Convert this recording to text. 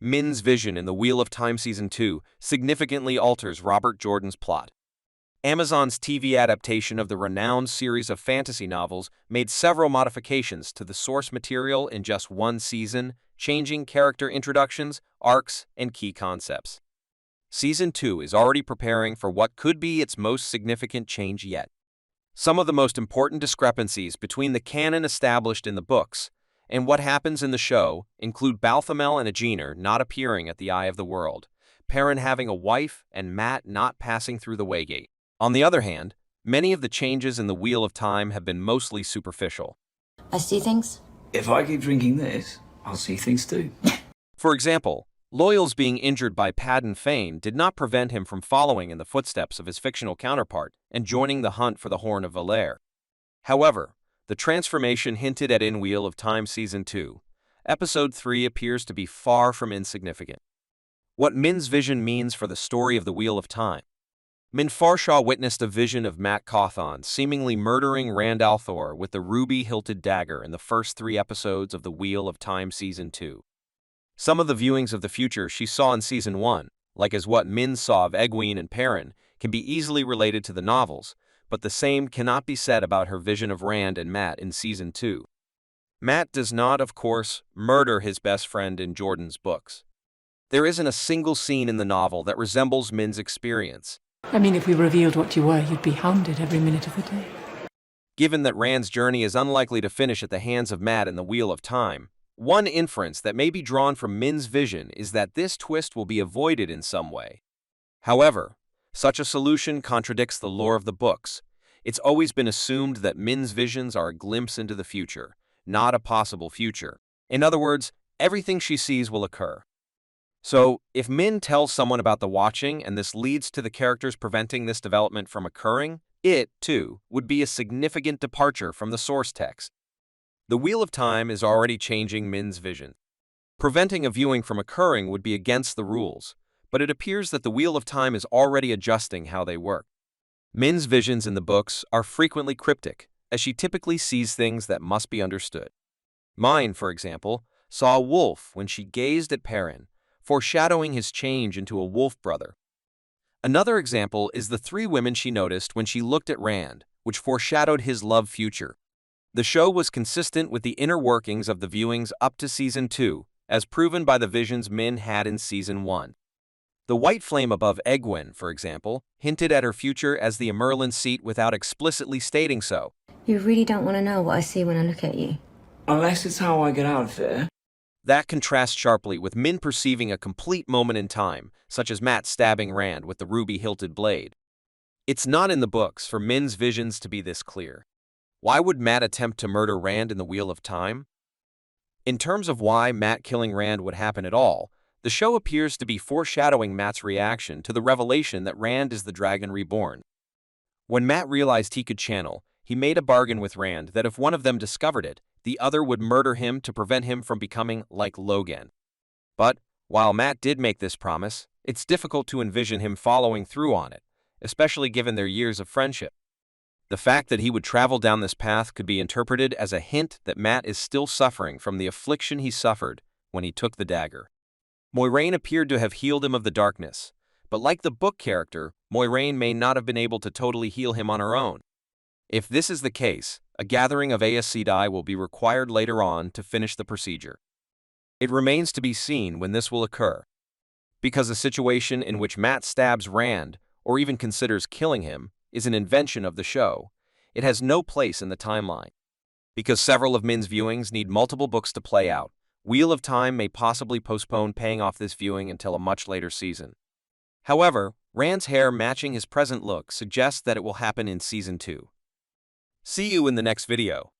Min's vision in The Wheel of Time Season 2 significantly alters Robert Jordan's plot. Amazon's TV adaptation of the renowned series of fantasy novels made several modifications to the source material in just one season, changing character introductions, arcs, and key concepts. Season 2 is already preparing for what could be its most significant change yet. Some of the most important discrepancies between the canon established in the books and what happens in the show include Balthamel and Aegir not appearing at the Eye of the World, Perrin having a wife, and Mat not passing through the Waygate. On the other hand, many of the changes in the Wheel of Time have been mostly superficial. I see things. If I keep drinking this, I'll see things too. For example, Loyal's being injured by Padden Fane did not prevent him from following in the footsteps of his fictional counterpart and joining the hunt for the Horn of Valere. However, the transformation hinted at in Wheel of Time Season 2, Episode 3 appears to be far from insignificant. What Min's vision means for the story of the Wheel of Time. Min Farshaw witnessed a vision of Mat Cauthon seemingly murdering Rand al'Thor with the ruby-hilted dagger in the first 3 episodes of The Wheel of Time Season 2. Some of the viewings of the future she saw in Season 1, like as what Min saw of Egwene and Perrin, can be easily related to the novels, but the same cannot be said about her vision of Rand and Mat in Season 2. Mat does not, of course, murder his best friend in Jordan's books. There isn't a single scene in the novel that resembles Min's experience. I mean, if we revealed what you were, you'd be hounded every minute of the day. Given that Rand's journey is unlikely to finish at the hands of Mat in the Wheel of Time, one inference that may be drawn from Min's vision is that this twist will be avoided in some way. However, such a solution contradicts the lore of the books. It's always been assumed that Min's visions are a glimpse into the future, not a possible future. In other words, everything she sees will occur. So, if Min tells someone about the Watching and this leads to the characters preventing this development from occurring, it, too, would be a significant departure from the source text. The Wheel of Time is already changing Min's vision. Preventing a viewing from occurring would be against the rules, but it appears that the Wheel of Time is already adjusting how they work. Min's visions in the books are frequently cryptic, as she typically sees things that must be understood. Mine, for example, saw a wolf when she gazed at Perrin, foreshadowing his change into a wolf brother. Another example is the 3 women she noticed when she looked at Rand, which foreshadowed his love future. The show was consistent with the inner workings of the viewings up to Season 2, as proven by the visions Min had in Season 1. The white flame above Egwene, for example, hinted at her future as the Amerlin seat without explicitly stating so. You really don't want to know what I see when I look at you. Unless it's how I get out of here. That contrasts sharply with Min perceiving a complete moment in time, such as Mat stabbing Rand with the ruby-hilted blade. It's not in the books for Min's visions to be this clear. Why would Mat attempt to murder Rand in the Wheel of Time? In terms of why Mat killing Rand would happen at all, the show appears to be foreshadowing Mat's reaction to the revelation that Rand is the Dragon Reborn. When Mat realized he could channel, he made a bargain with Rand that if one of them discovered it, the other would murder him to prevent him from becoming like Logan. But, while Mat did make this promise, it's difficult to envision him following through on it, especially given their years of friendship. The fact that he would travel down this path could be interpreted as a hint that Mat is still suffering from the affliction he suffered when he took the dagger. Moiraine appeared to have healed him of the darkness, but like the book character, Moiraine may not have been able to totally heal him on her own. If this is the case, a gathering of Aes Sedai will be required later on to finish the procedure. It remains to be seen when this will occur, because a situation in which Mat stabs Rand, or even considers killing him, is an invention of the show. It has no place in the timeline. Because several of Min's viewings need multiple books to play out, Wheel of Time may possibly postpone paying off this viewing until a much later season. However, Rand's hair matching his present look suggests that it will happen in Season 2. See you in the next video.